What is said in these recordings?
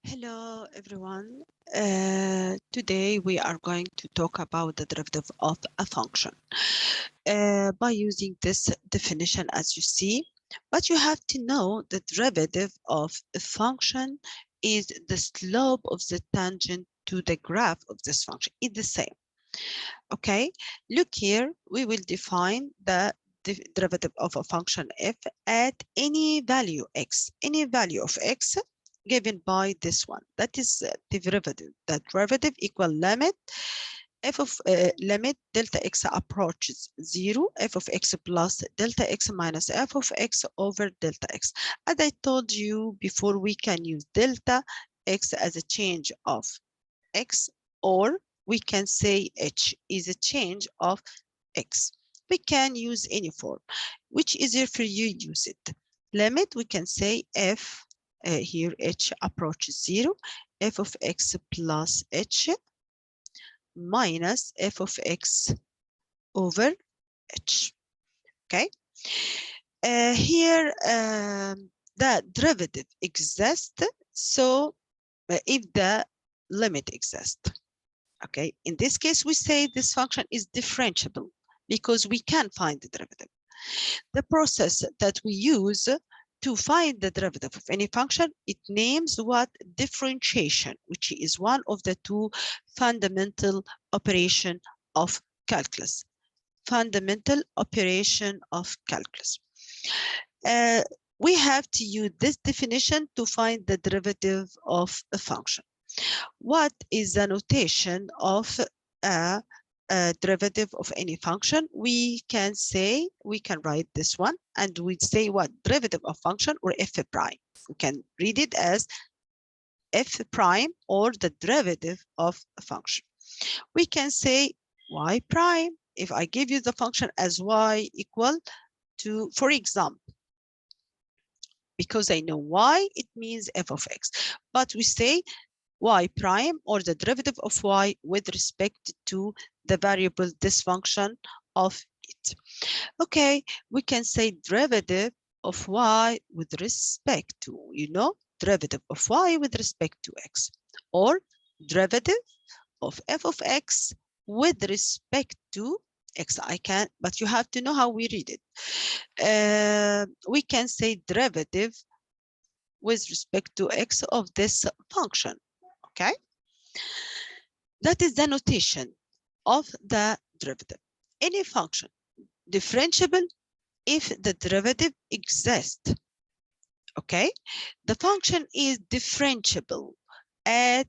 Hello, everyone. Today we are going to talk about the derivative of a function by using this definition as you see. But you have to know the derivative of a function is the slope of the tangent to the graph of this function. It's the same. Okay, look here, we will define the derivative of a function f at any value x, any value of x given by this one. That is the derivative. The derivative equal limit f of limit delta x approaches 0, f of x plus delta x minus f of x over delta x. As I told you before, we can use delta x as a change of x, or we can say h is a change of x. We can use any form. Which easier for you, use it. Limit, we can say f, here h approaches 0, f of x plus h minus f of x over h. Okay. Here, the derivative exists. So if the limit exists. Okay, in this case, we say this function is differentiable because we can find the derivative. The process that we use to find the derivative of any function, it names what? Differentiation, which is one of the two fundamental operation of calculus. Fundamental operation of calculus. We have to use this definition to find the derivative of a function. What is the notation of a derivative of any function? We can say, we can write this one, and we say what? Derivative of function, or f prime. We can read it as f prime, or the derivative of a function. We can say y prime. If I give you the function as y equal to, for example, because I know y, it means f of x. But we say y prime, or the derivative of y with respect to the variable this function of it. Okay, we can say derivative of y with respect to, derivative of y with respect to x, or derivative of f of x with respect to x. I can, but you have to know how we read it. We can say derivative with respect to x of this function. Okay, that is the notation of the derivative. Any function differentiable if the derivative exists. Okay, the function is differentiable at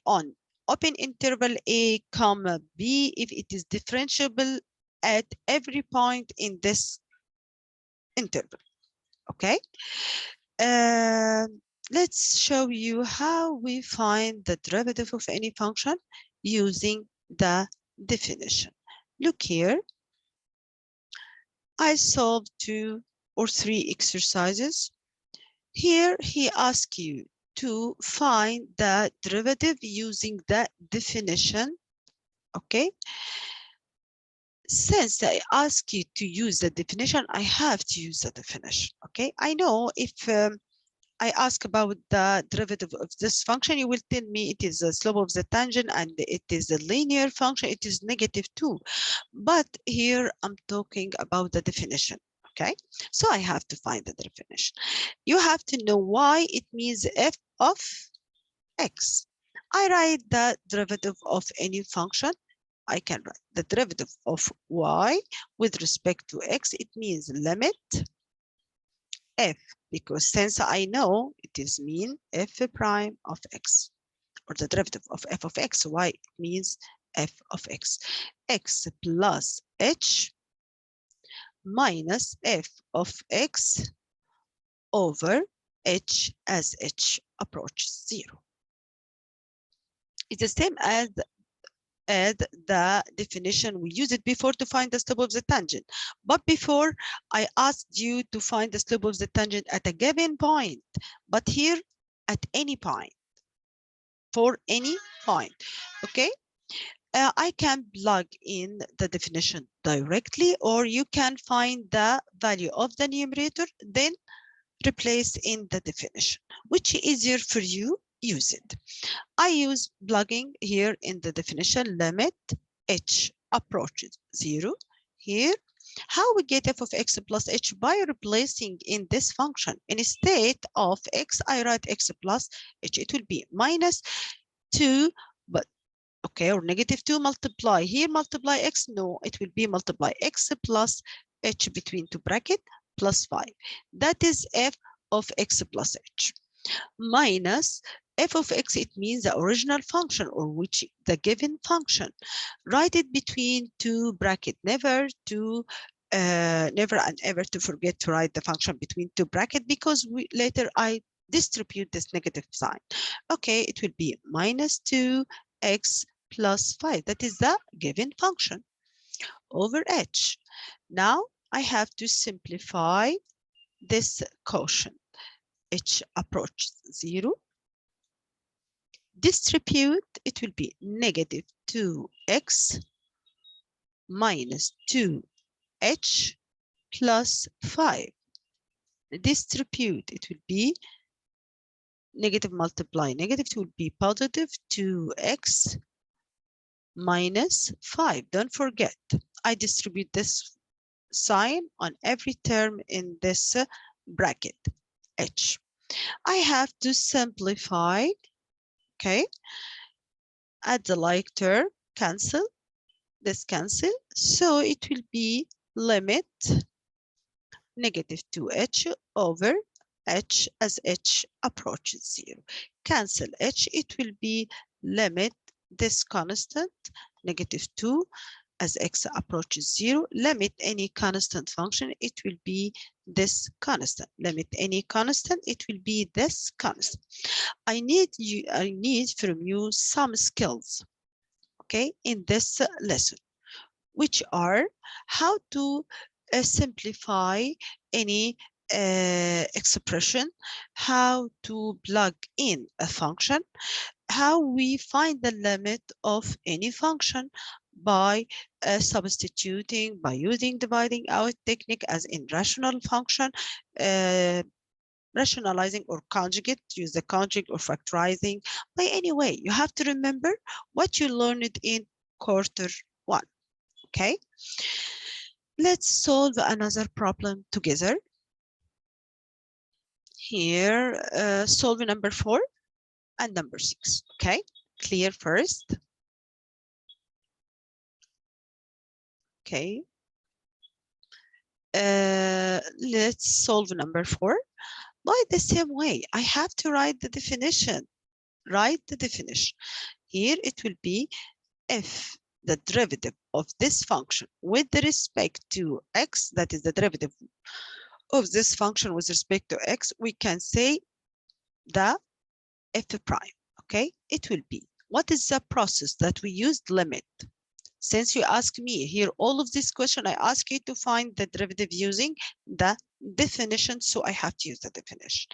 on open interval a comma b if it is differentiable at every point in this interval. Okay, let's show you how we find the derivative of any function using the definition. Look here, I solved 2 or 3 exercises. Here he asks you to find the derivative using the definition. Okay, since I ask you to use the definition, I have to use the definition. Okay, I know if I ask about the derivative of this function, you will tell me it is the slope of the tangent and it is a linear function, it is -2. But here I'm talking about the definition. Okay, so I have to find the definition. You have to know why it means f of x. I write the derivative of any function. I can write the derivative of y with respect to x. It means limit f, because since I know it is mean f prime of x, or the derivative of f of x, y means f of x, x plus h minus f of x over h as h approaches 0. It's the same as the definition we used it before to find the slope of the tangent. But before, I asked you to find the slope of the tangent at a given point, but here at any point, for any point. Okay, I can plug in the definition directly, or you can find the value of the numerator, then replace in the definition. Which is easier for you? use it. I use plugging here in the definition limit h approaches 0 here. How we get f of x plus h? By replacing in this function. Instead of x, I write x plus h. It will be minus 2, but okay, or negative 2 multiply. Here multiply x? No, it will be multiply x plus h between two bracket plus 5. That is f of x plus h. Minus f of x, it means the original function, or which the given function. Write it between two bracket. Never and ever to forget to write the function between two bracket, because later I distribute this negative sign. Okay, it will be minus 2x plus 5. That is the given function over h. Now I have to simplify this quotient. H approaches 0. Distribute, it will be negative 2x minus 2h plus 5. Distribute, it will be negative multiply negative, it will be positive 2x minus 5. Don't forget, I distribute this sign on every term in this bracket, h. I have to simplify, okay? Add the like term, cancel, this cancel. So it will be limit negative 2h over h as h approaches 0. Cancel h, it will be limit this constant, negative 2, as x approaches 0. Limit any constant function, it will be this constant. Limit any constant, it will be this constant. I need from you some skills, okay, in this lesson, which are how to simplify any expression, how to plug in a function, how we find the limit of any function by substituting, by using dividing out technique as in rational function, rationalizing or conjugate, use the conjugate or factorizing. By any way, you have to remember what you learned in quarter 1, okay? Let's solve another problem together. Here, solve number 4 and number 6, okay? Clear first. Okay. Let's solve number 4. By the same way, I have to write the definition. Write the definition. Here it will be if the derivative of this function with respect to x, that is the derivative of this function with respect to x, we can say the f prime, okay? It will be, what is the process that we used? Limit. Since you ask me here, all of this question, I ask you to find the derivative using the definition, so I have to use the definition.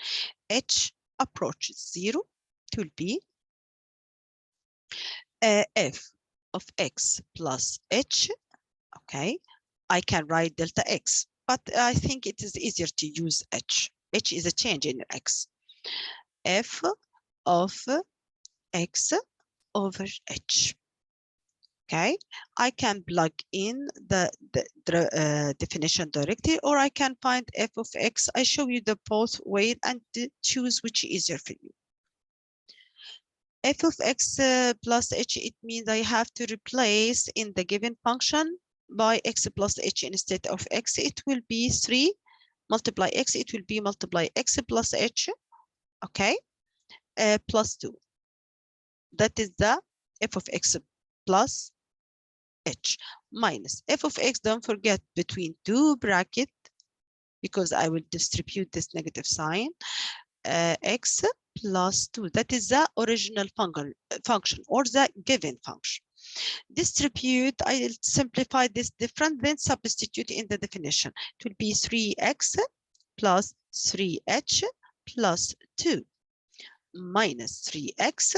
H approaches 0, it will be f of x plus h, okay? I can write delta x, but I think it is easier to use h. H is a change in x. F of x over h. Okay, I can plug in the definition directly, or I can find f of x. I show you the both way and choose which is easier for you. F of x plus h, it means I have to replace in the given function by x plus h instead of x. It will be 3 multiply x. It will be multiply x plus h, okay, plus 2. That is the f of x plus h minus f of x, don't forget, between two bracket, because I will distribute this negative sign, x plus 2. That is the original function or the given function. Distribute, I'll simplify this different, then substitute in the definition. It will be 3x plus 3h plus 2 minus 3x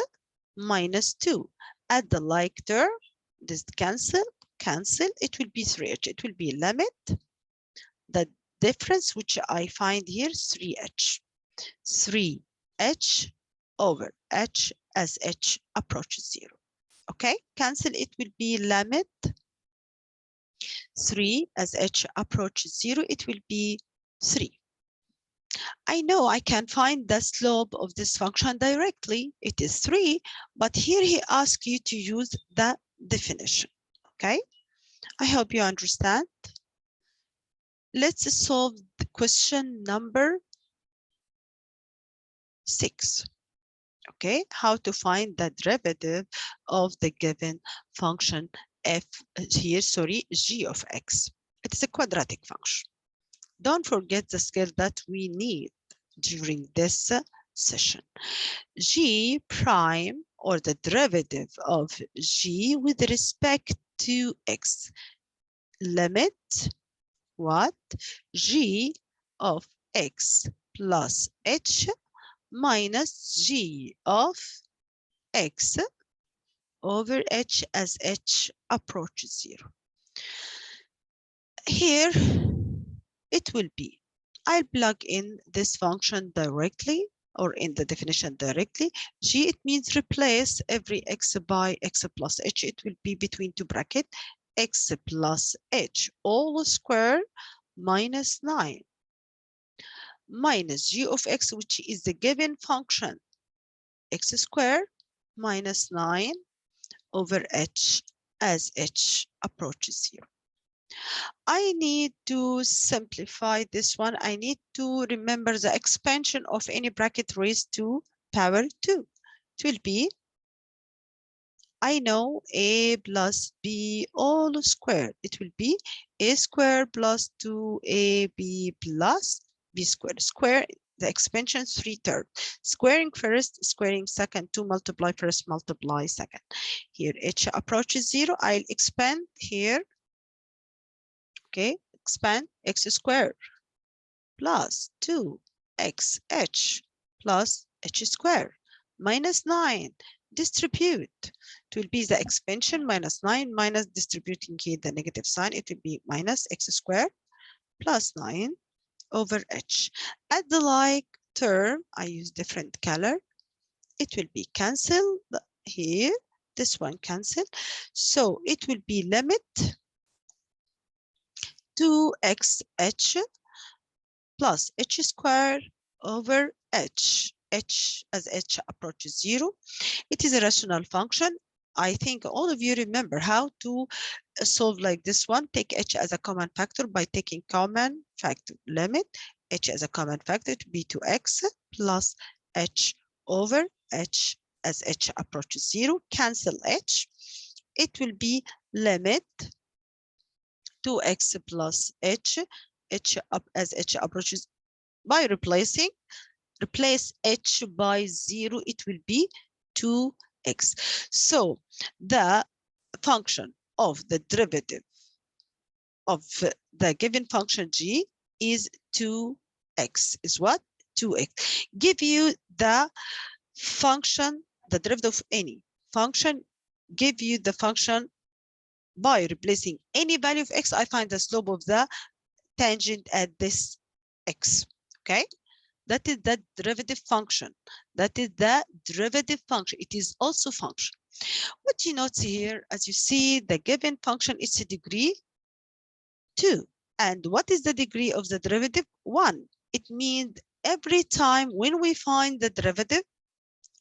minus 2. Add the like term, this cancel, it will be 3h. It will be limit. The difference which I find here, 3h. 3h over h as h approaches 0. Okay, cancel, it will be limit 3 as h approaches 0, it will be 3. I know I can find the slope of this function directly. It is 3, but here he asks you to use the definition. Okay, I hope you understand. Let's solve the question number 6. Okay, how to find the derivative of the given function g of x. It is a quadratic function. Don't forget the skill that we need during this session. G prime, or the derivative of g with respect to x, limit what? G of x plus h minus g of x over h as h approaches 0. Here it will be, I'll plug in this function directly, or in the definition directly. G, it means replace every x by x plus h. It will be between two brackets, x plus h all square minus 9 minus g of x, which is the given function, x squared minus 9 over h as h approaches 0. I need to simplify this one. I need to remember the expansion of any bracket raised to power 2. It will be, I know, a plus b all squared. It will be a squared plus 2ab plus b squared. Square the expansion 3 thirds. Squaring first, squaring second, 2 multiply first, multiply second. Here h approaches 0. I'll expand here. Okay, expand x squared plus 2xh plus h squared minus 9. Distribute. It will be the expansion minus 9 minus distributing here the negative sign. It will be minus x squared plus 9 over h. At the like term, I use different color. It will be cancelled here. This one cancelled. So it will be limit 2xh plus h squared over h. H as h approaches 0. It is a rational function. I think all of you remember how to solve like this one. Take h as a common factor by taking common factor limit. H as a common factor to be 2x plus h over h as h approaches 0. Cancel h. It will be limit 2x plus h, h up as h approaches, by replace h by 0, it will be 2x. So the function of the derivative of the given function g is 2x. Is what? 2x. Give you the function, the derivative of any function, give you the function by replacing any value of x. I find the slope of the tangent at this x. Okay, that is the derivative function. That is the derivative function. It is also function. What you notice here, as you see, the given function is a degree 2. And what is the degree of the derivative? 1. It means every time when we find the derivative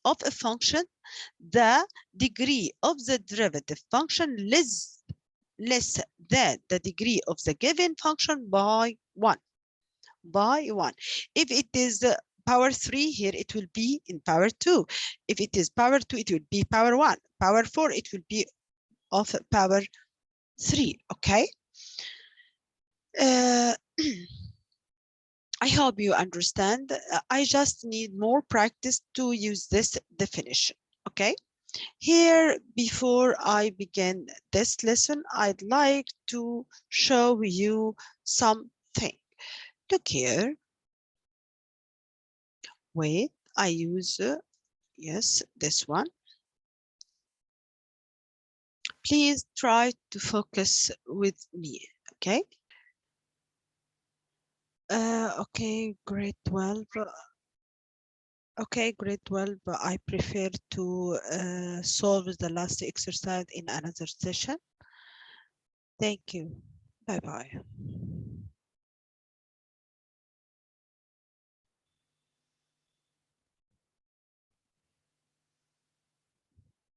of a function, the degree of the derivative function less than the degree of the given function by 1. By 1. If it is power 3, here it will be in power 2. If it is power 2, it will be power 1. Power 4, it will be of power 3. Okay. I hope you understand. I just need more practice to use this definition. Okay. Here, before I begin this lesson, I'd like to show you something. Look here. Wait, I use, yes, this one. Please try to focus with me, okay? Okay, grade 12. Okay, grade 12. I prefer to solve the last exercise in another session. Thank you. Bye bye.